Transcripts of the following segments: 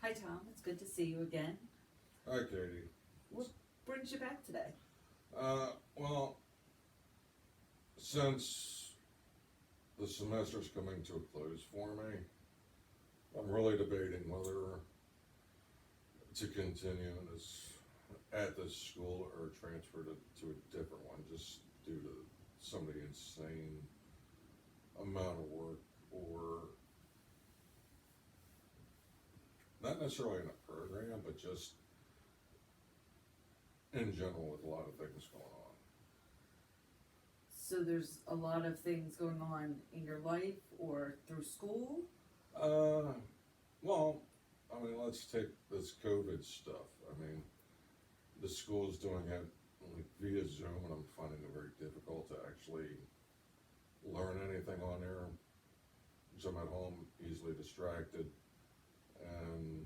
Hi, Tom. It's good to see you again. Hi, Katie. What brings you back today? Well, since the semester's coming to a close for me, I'm really debating whether to continue in at this school or transfer to a different one, just due to some of the insane amount of work, or not necessarily in a program, but just in general with a lot of things going on. So, there's a lot of things going on in your life or through school? Uh, well, I mean, let's take this COVID stuff. I mean, the school's doing it like via Zoom, and I'm finding it very difficult to actually learn anything on there. So I'm at home, easily distracted, and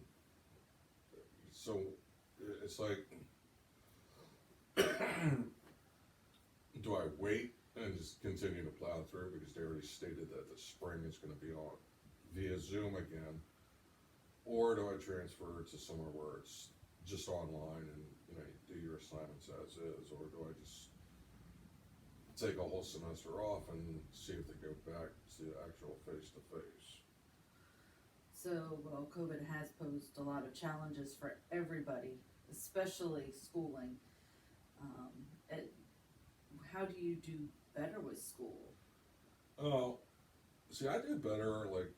so it's like, do I wait and just continue to plow through because they already stated that the spring is going to be on via Zoom again, or do I transfer to somewhere where it's just online and you do your assignments as is, or do I just take a whole semester off and see if they go back to actual face to face? So, well, COVID has posed a lot of challenges for everybody, especially schooling. Um, it, how do you do better with school? Oh, see, I do better like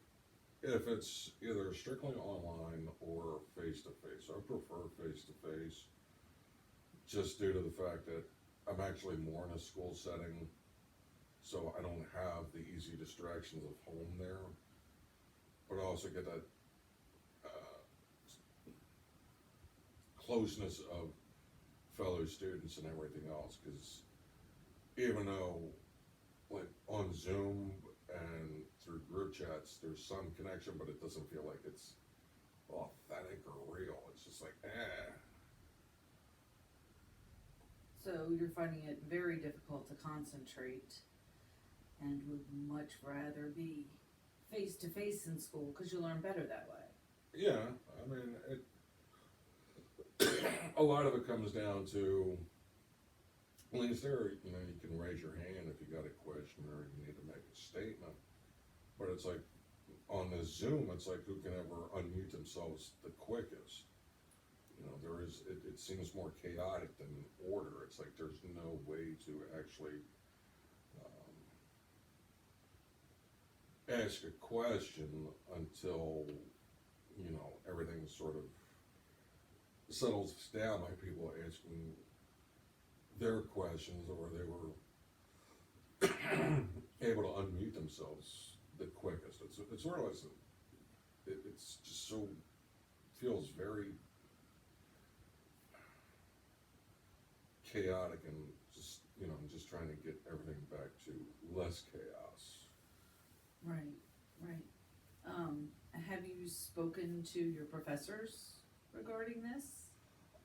if it's either strictly online or face to face. I prefer face to face, just due to the fact that I'm actually more in a school setting, so I don't have the easy distractions of home there, but I also get that uh, closeness of fellow students and everything else. Because even though, like on Zoom and through group chats, there's some connection, but it doesn't feel like it's authentic or real. It's just like, eh. So, you're finding it very difficult to concentrate and would much rather be face to face in school because you learn better that way. Yeah, I mean, a lot of it comes down to, at least there, you can raise your hand if you got a question or you need to make a statement. But it's like, on this Zoom, it's like who can ever unmute themselves the quickest. It seems more chaotic than order. It's like there's no way to actually ask a question until, everything sort of settles down by people asking their questions, or they were able to unmute themselves the quickest. It's sort of like it's just so feels very chaotic, and just just trying to get everything back to less chaos. Right, right. Have you spoken to your professors regarding this?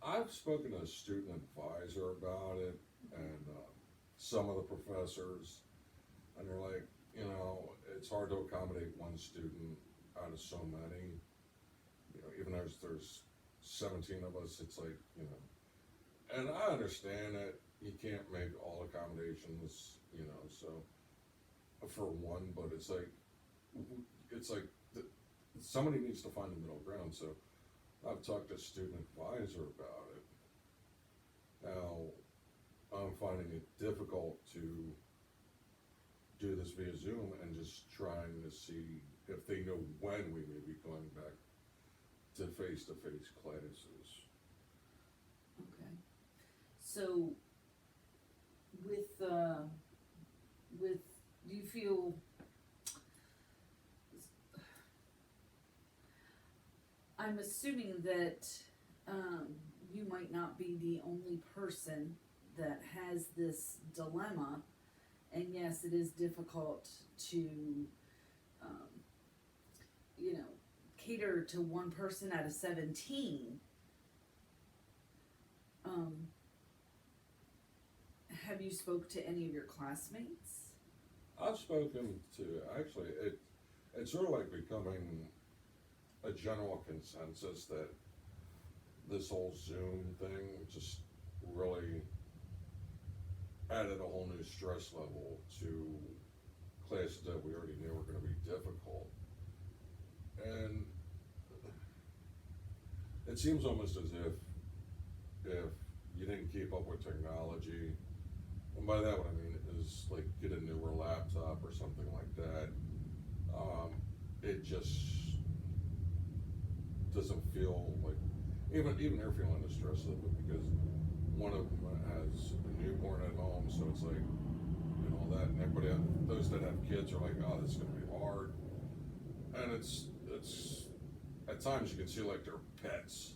I've spoken to a student advisor about it, and some of the professors, and they're like, it's hard to accommodate one student out of so many. Even though there's 17 of us, it's like, and I understand that you can't make all accommodations, so for one, but it's like somebody needs to find the middle ground. So I've talked to a student advisor about it. Now, I'm finding it difficult to do this via Zoom and just trying to see if they know when we may be going back to face classes. Okay. So, with do you feel? I'm assuming that you might not be the only person that has this dilemma, and yes, it is difficult to, um, you know, cater to one person out of 17. Um, have you spoke to any of your classmates? I've spoken to, actually, it's sort of like becoming a general consensus that this whole Zoom thing just really added a whole new stress level to classes that we already knew were gonna be difficult. And it seems almost as if you didn't keep up with technology, and by that what I mean is like get a newer laptop or something like that, it just doesn't feel like, even they're feeling the stress of it, because one of them has a newborn at home, so it's like, you know, that, and everybody, those that have kids are like, oh, this is gonna be hard. And it's, at times you can see like their pets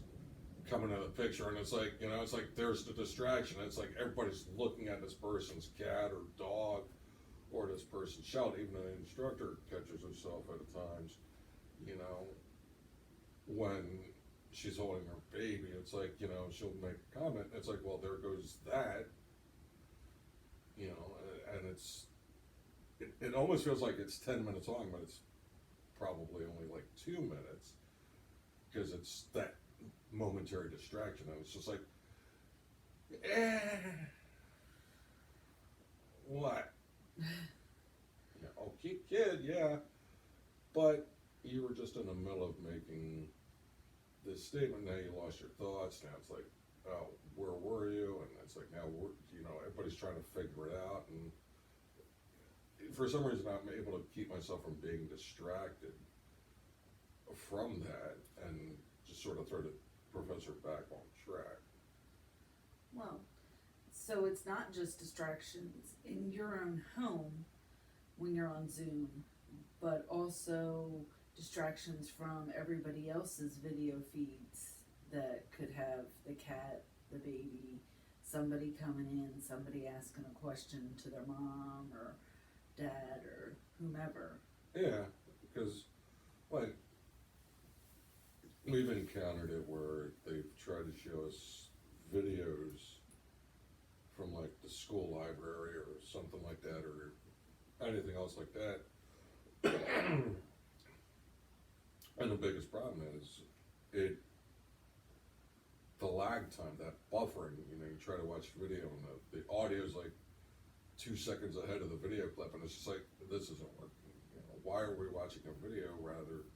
coming into the picture, and it's like, you know, it's like there's the distraction. It's like everybody's looking at this person's cat or dog or this person's child. Even the instructor catches herself at times, you know, when she's holding her baby. It's like, you know, she'll make a comment. It's like, well, there goes that, you know, and it almost feels like it's 10 minutes long, but it's probably only like 2 minutes, because it's that momentary distraction, and it's just like, what? Yeah, oh, kid, yeah, but you were just in the middle of making this statement, now you lost your thoughts, now it's like, oh, where were you? And it's like, now we're, you know, everybody's trying to figure it out, and for some reason I'm able to keep myself from being distracted from that, and just sort of throw the professor back on track. Well, so it's not just distractions in your own home when you're on Zoom, but also distractions from everybody else's video feeds that could have the cat, the baby, somebody coming in, somebody asking a question to their mom or dad or whomever. Yeah, because, like, we've encountered it where they've tried to show us videos from like the school library or something like that, or anything else like that. And the biggest problem is the lag time, that buffering, you know, you try to watch video and the audio's like 2 seconds ahead of the video clip, and it's just like, this isn't working. You know, why are we watching a video rather,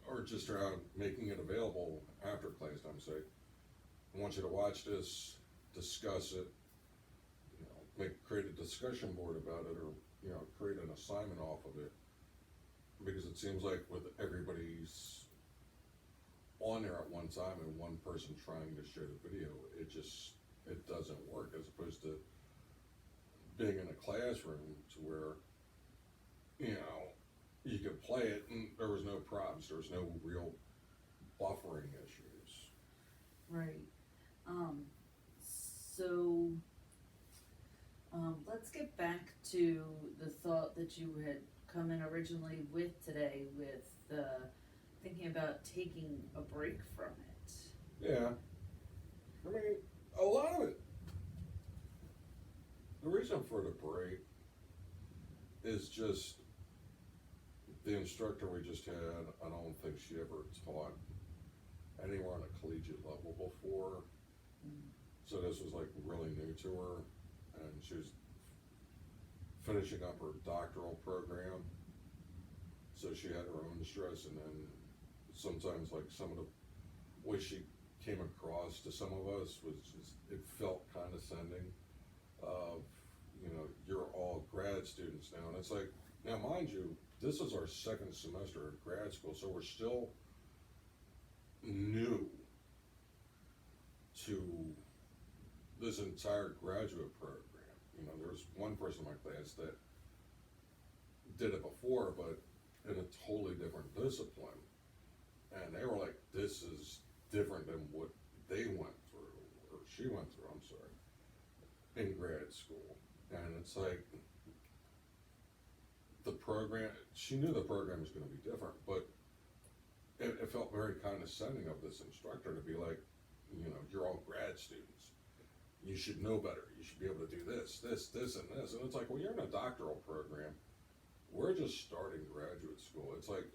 or just around making it available after class time? Say, I want you to watch this, discuss it, you know, create a discussion board about it, or, you know, create an assignment off of it. Because it seems like with everybody's on there at one time and one person trying to share the video, it doesn't work, as opposed to being in a classroom to where, you know, you could play it and there was no problems, there was no real buffering issues. Right. So, let's get back to the thought that you had come in originally with today, with thinking about taking a break from it. Yeah. I mean, a lot of it, the reason for the break is just the instructor we just had, I don't think she ever taught anywhere on a collegiate level before. So this was like really new to her, and she was finishing up her doctoral program. So she had her own stress, and then sometimes like some of the way she came across to some of us was just, it felt condescending of, you know, you're all grad students now. And it's like, now mind you, this is our second semester of grad school, so we're still new to this entire graduate program. You know, there's one person in my class that did it before, but in a totally different discipline. And they were like, this is different than what they went through, or she went through, I'm sorry, in grad school. And it's like, the program, she knew the program was gonna be different, but it felt very condescending of this instructor to be like, you know, you're all grad students. You should know better. You should be able to do this, and this. And it's like, well, you're in a doctoral program. We're just starting graduate school. It's like,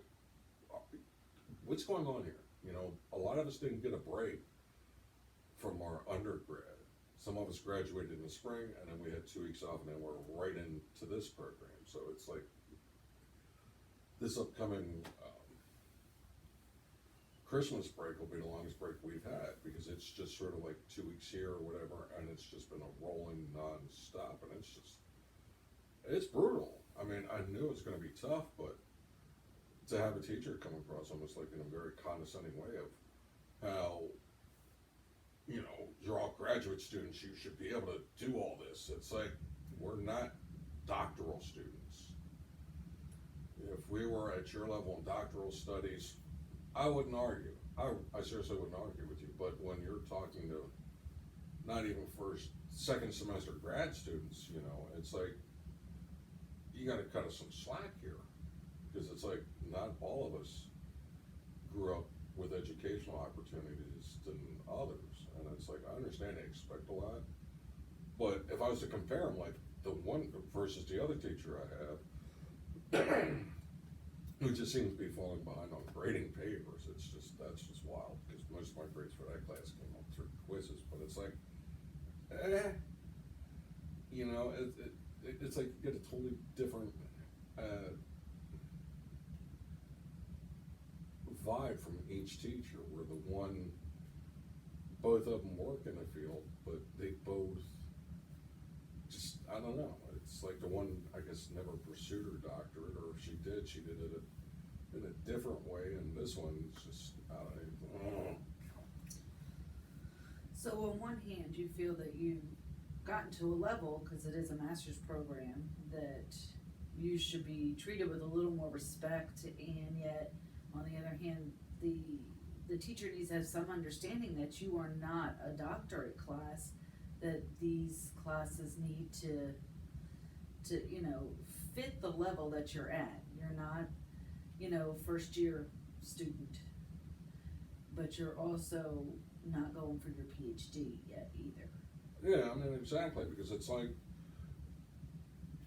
what's going on here? You know, a lot of us didn't get a break from our undergrad. Some of us graduated in the spring, and then we had 2 weeks off, and then we're right into this program. So it's like this upcoming Christmas break will be the longest break we've had, because it's just sort of like 2 weeks here or whatever, and it's just been a rolling non-stop, and it's brutal. I mean, I knew it was going to be tough, but to have a teacher come across almost like in a very condescending way of how, you know, you're all graduate students, you should be able to do all this. It's like, we're not doctoral students. If we were at your level in doctoral studies, I wouldn't argue. I seriously wouldn't argue with you, but when you're talking to not even second semester grad students, you know, it's like, you gotta cut us some slack here. Because it's like, not all of us grew up with educational opportunities than others. And it's like, I understand they expect a lot, but if I was to compare them, like the one versus the other teacher I have, who just seems to be falling behind on grading papers, that's just wild, because most of my grades for that class came up through quizzes, but it's like, you know, it's like you get a totally different, vibe from each teacher, where the one, both of them work in the field, but they both just, I don't know, it's like the one, I guess, never pursued her doctorate, or if she did it in a different way, and this one's just, So on one hand, you feel that you've gotten to a level, because it is a master's program, that you should be treated with a little more respect, and yet, on the other hand, the teacher needs to have some understanding that you are not a doctorate class, that these classes need to you know, fit the level that you're at. You're not, you know, first year student, but you're also not going for your PhD yet either. yeah, I mean, exactly, because it's like,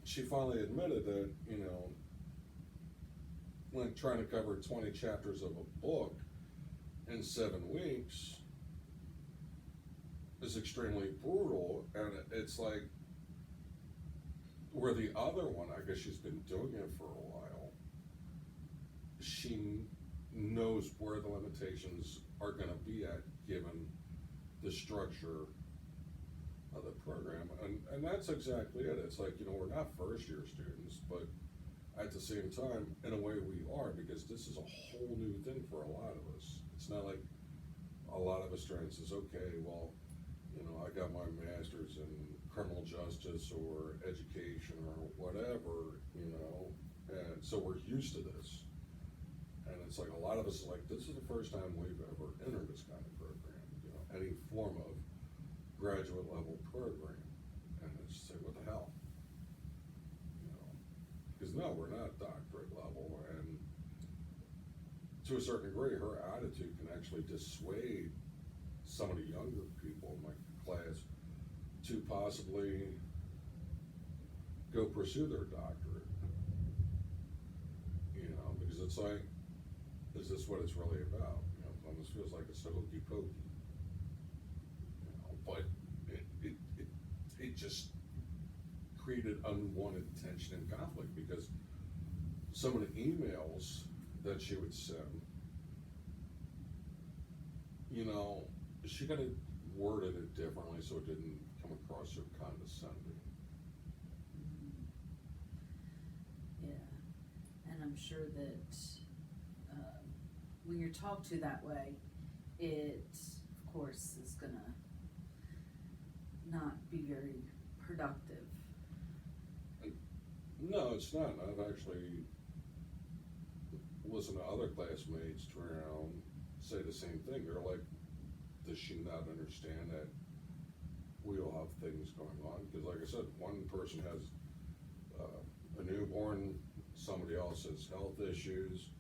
she finally admitted that, you know, when trying to cover 20 chapters of a book in 7 weeks is extremely brutal, and it's like, where the other one, I guess she's been doing it for a while, she knows where the limitations are gonna be at, given the structure of the program, and that's exactly it. It's like, you know, we're not first year students, but at the same time, in a way we are, because this is a whole new thing for a lot of us. It's not like a lot of us trying to say, okay, well, you know, I got my master's in criminal justice or education or whatever, you know, and so we're used to this. And it's like, a lot of us are like, this is the first time we've ever entered this kind of program, you know, any form of graduate level program. And it's just like, what the hell? You know, because no, we're not doctorate level, and to a certain degree, her attitude can actually dissuade some of the younger people in my class to possibly go pursue their doctorate. You know, because it's like, is this what it's really about? You know, it almost feels like it's so hokey pokey. You know, but it just created unwanted tension and conflict, because some of the emails that she would send, you know, she could have worded it differently so it didn't come across so condescending. Yeah, and I'm sure that when you're talked to that way, it, of course, is gonna not be very productive. No, it's not. I've actually listened to other classmates turn around, say the same thing. They're like, does she not understand that we all have things going on? Because like I said, one person has a newborn, somebody else has health issues,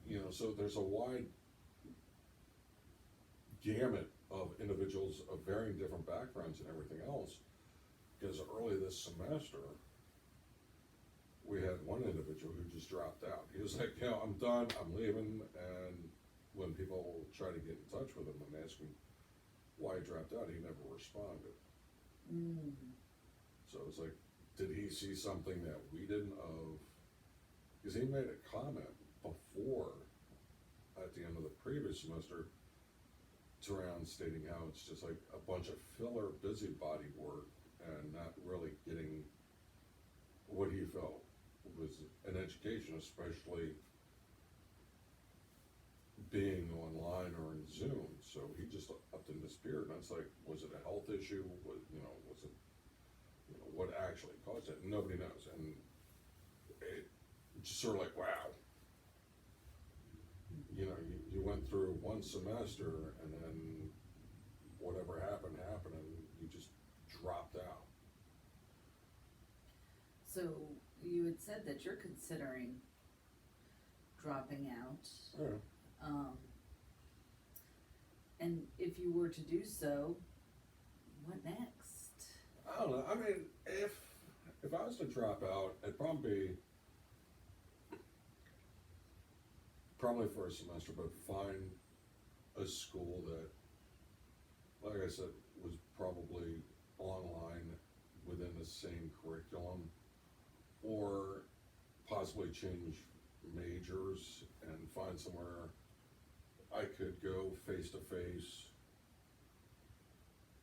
you know, so there's a wide gamut of individuals of varying different backgrounds and everything else. Because early this semester, we had one individual who just dropped out. He was like, you know, I'm done, I'm leaving, and when people try to get in touch with him and ask him why he dropped out, he never responded. Mm. So it's like, did he see something that we didn't of? Because he made a comment before, at the end of the previous semester, to around stating how it's just like a bunch of filler busybody work and not really getting what he felt was an education, especially being online or in Zoom. So he just upped in the spirit, and it's like, was it a health issue? Was it, what actually caused it? Nobody knows, and it just sort of like, wow. You went through one semester, and then whatever happened, and you just dropped out. So you had said that you're considering dropping out. Yeah. And if you were to do so, what next? I don't know. I mean, if I was to drop out, it'd probably for a semester, but find a school that, like I said, was probably online within the same curriculum, or possibly change majors and find somewhere I could go face to face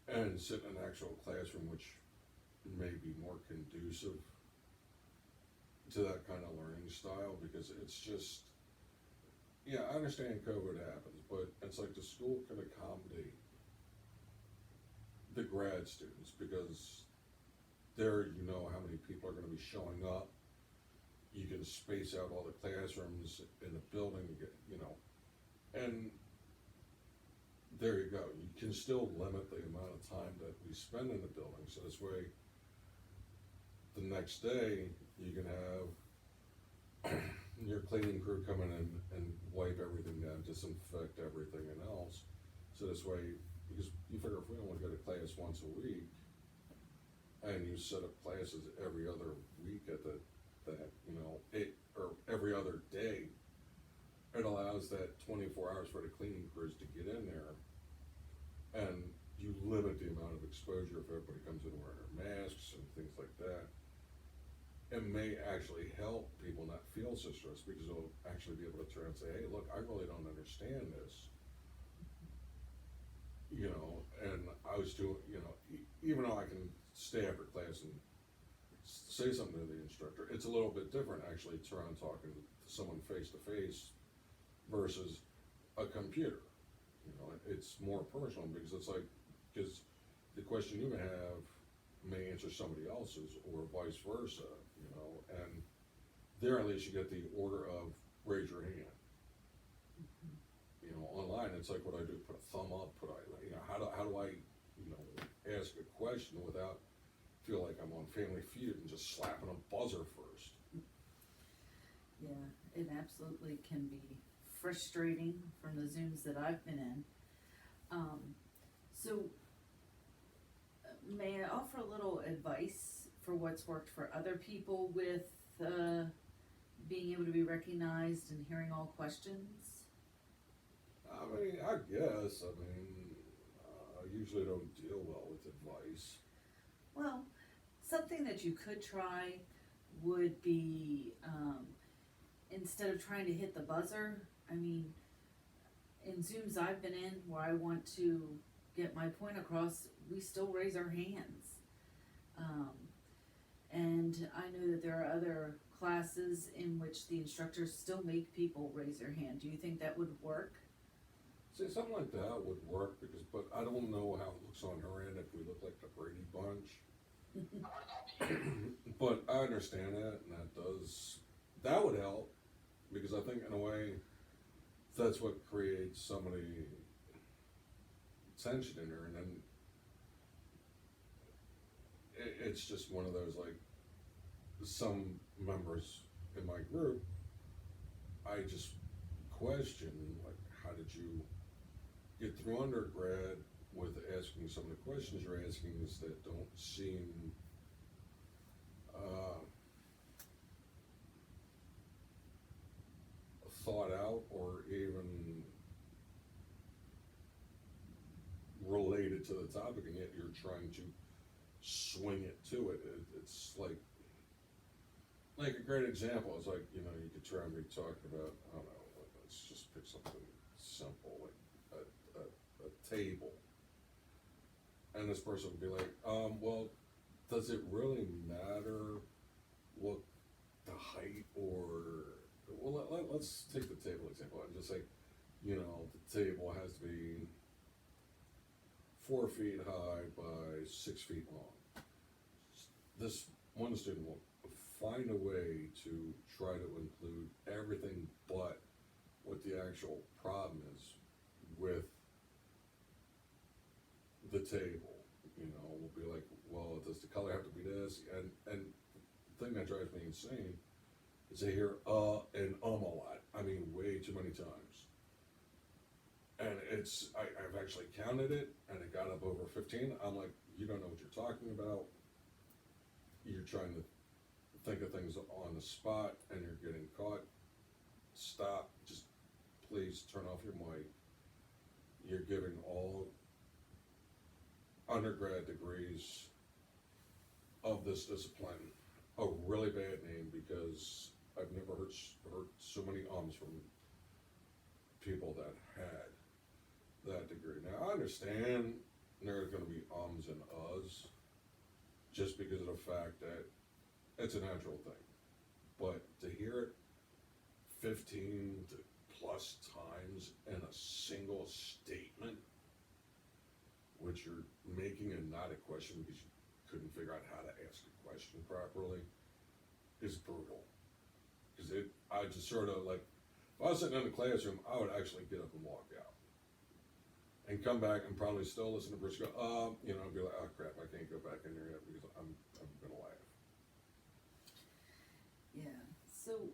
and sit in an actual classroom, which may be more conducive to that kind of learning style, because it's just, yeah, I understand COVID happens, but it's like the school can accommodate the grad students, because there you know how many people are gonna be showing up. You can space out all the classrooms in the building, and there you go. You can still limit the amount of time that we spend in the building, so this way, the next day, you can have your cleaning crew come in and wipe everything down, disinfect everything and else. So this way, because you figure if we only go to class once a week, and you set up classes every other week or every other day, it allows that 24 hours for the cleaning crews to get in there, and you limit the amount of exposure if everybody comes in wearing their masks and things like that. It may actually help people not feel so stressed, because they'll actually be able to turn and say, hey, look, I really don't understand this. And I was doing, even though I can stay after class and say something to the instructor, it's a little bit different actually trying talking to someone face to face versus a computer. It's more personal, because it's like, because the question you may have may answer somebody else's, or vice versa, and there at least you get the order of raise your hand. Online it's like, what do I do? Put a thumb up? How do I, ask a question without feel like I'm on Family Feud and just slapping a buzzer first? Yeah, it absolutely can be frustrating from the Zooms that I've been in. So may I offer a little advice for what's worked for other people with being able to be recognized and hearing all questions? I guess, I usually don't deal well with advice. Well, something that you could try would be, instead of trying to hit the buzzer, in Zooms I've been in where I want to get my point across, we still raise our hands. And I know that there are other classes in which the instructors still make people raise their hand. Do you think that would work? See, something like that would work, but I don't know how it looks on her end if we look like the Brady Bunch. But I understand that, and that would help, because I think in a way, that's what creates so many tension in her, and then it's just one of those, like, some members in my group, I just question, like, how did you get through undergrad with asking some of the questions you're asking us that don't seem thought out, or even to the topic, and yet you're trying to swing it to it. It's like a great example is like, you know, you could try and be talking about, I don't know, let's just pick something simple, like a table. And this person would be like, well, does it really matter what the height or, well, let's take the table example and just say, you know, the table has to be 4 feet high by 6 feet long. This one student will find a way to try to include everything but what the actual problem is with the table. You know, we'll be like, well, does the color have to be this? And the thing that drives me insane is I hear and a lot. I mean, way too many times. And I've actually counted it, and it got up over 15. I'm like, you don't know what you're talking about. You're trying to think of things on the spot, and you're getting caught. Stop. Just please turn off your mic. You're giving all undergrad degrees of this discipline a really bad name, because I've never heard so many ums from people that had that degree. Now, I understand there's going to be ums and uhs just because of the fact that it's a natural thing. But to hear it 15 to plus times in a single statement, which you're making and not a question because you couldn't figure out how to ask a question properly, is brutal. Because I just sort of like, if I was sitting in the classroom, I would actually get up and walk out. And come back and probably still listen to Bruce go, you know, be like, oh crap, I can't go back in there yet because I'm gonna laugh. Yeah, so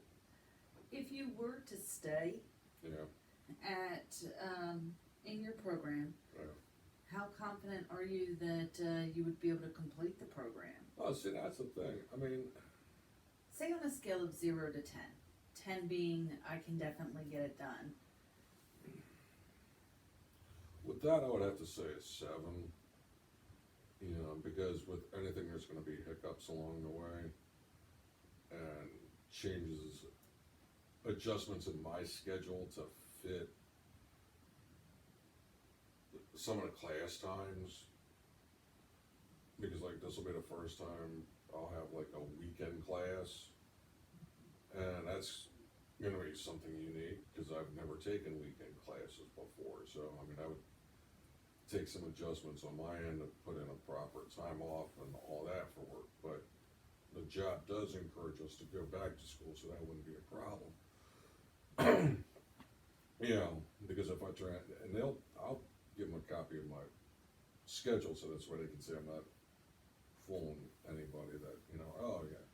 if you were to stay Yeah. at, in your program, Yeah. how confident are you that you would be able to complete the program? Oh, see, that's the thing. I mean, Say on a scale of 0 to 10, 10 being I can definitely get it done. with that, I would have to say a 7. You know, because with anything, there's going to be hiccups along the way, and changes, adjustments in my schedule to fit some of the class times. Because like this will be the first time I'll have like a weekend class, and that's gonna be something unique because I've never taken weekend classes before. So I mean, I would take some adjustments on my end to put in a proper time off and all that for work. But the job does encourage us to go back to school, so that wouldn't be a problem. You know, because if I try, and I'll give them a copy of my schedule so that's why they can see I'm not fooling anybody that, you know, oh yeah,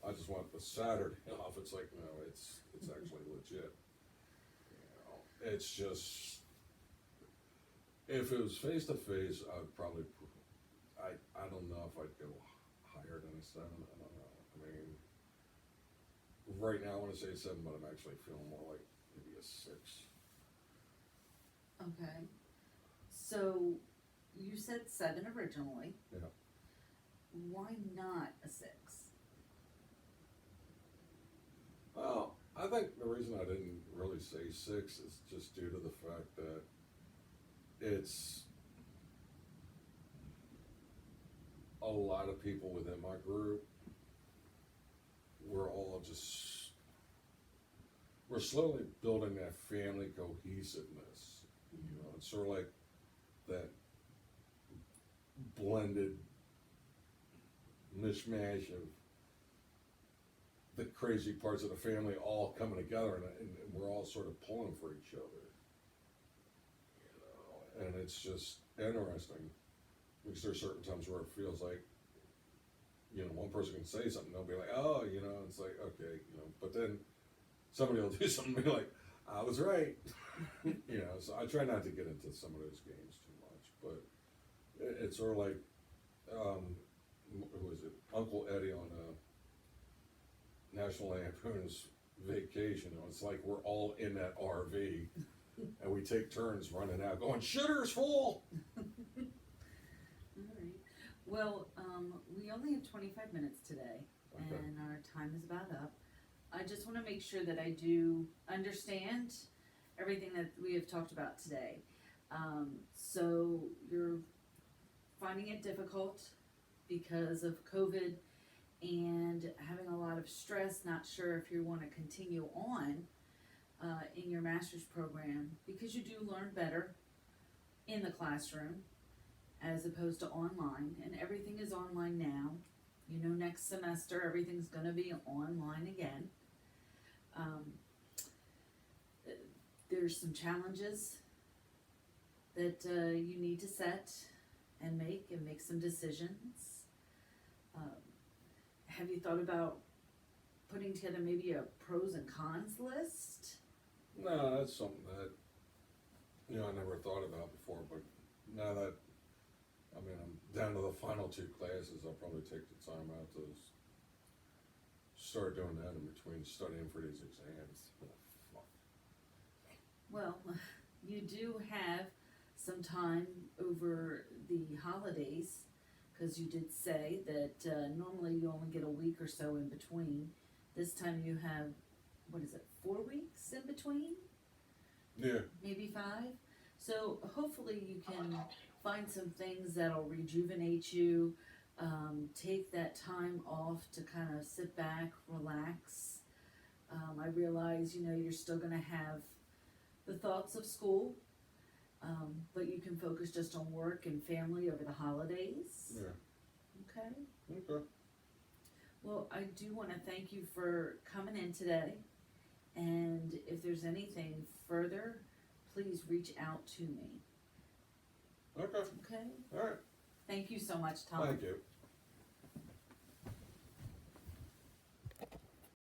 I just want the Saturday off. It's like, no, it's actually legit. You know, it's just, if it was face to face, I'd probably, I don't know if I'd go higher than a 7. I don't know. I mean, right now I want to say a 7, but I'm actually feeling more like maybe a 6. Okay, so you said 7 originally. Yeah. Why not a 6? Well, I think the reason I didn't really say 6 is just due to the fact that it's a lot of people within my group. We're slowly building that family cohesiveness. You know, it's sort of like that blended mishmash of the crazy parts of the family all coming together, and we're all sort of pulling for each other. You know, and it's just interesting because there's certain times where it feels like, you know, one person can say something, they'll be like, oh, you know, it's like, okay, you know, but then somebody will do something and be like, I was right. You know, so I try not to get into some of those games too much, but it's sort of like, who was it, Uncle Eddie on National Lampoon's Vacation. You know, it's like we're all in that RV and we take turns running out going, shitter's full. Well, we only have 25 minutes today, Okay. and our time is about up. I just want to make sure that I do understand everything that we have talked about today. So you're finding it difficult because of COVID and having a lot of stress, not sure if you want to continue on in your master's program, because you do learn better in the classroom as opposed to online, and everything is online now. You know, next semester everything's going to be online again. There's some challenges that you need to set and make some decisions. Have you thought about putting together maybe a pros and cons list? No, that's something that, I never thought about before, but now that, I'm down to the final 2 classes, I'll probably take the time out to start doing that in between studying for these exams. Well, you do have some time over the holidays, because you did say that normally you only get a week or so in between. This time you have, 4 weeks in between? Yeah, Maybe 5? So hopefully you can find some things that'll rejuvenate you, take that time off to kind of sit back, relax. I realize, you're still gonna have the thoughts of school, but you can focus just on work and family over the holidays. yeah, Okay? okay. Well, I do want to thank you for coming in today. And if there's anything further, please reach out to me. Okay, Okay? alright, Thank you so much, Tom. thank you.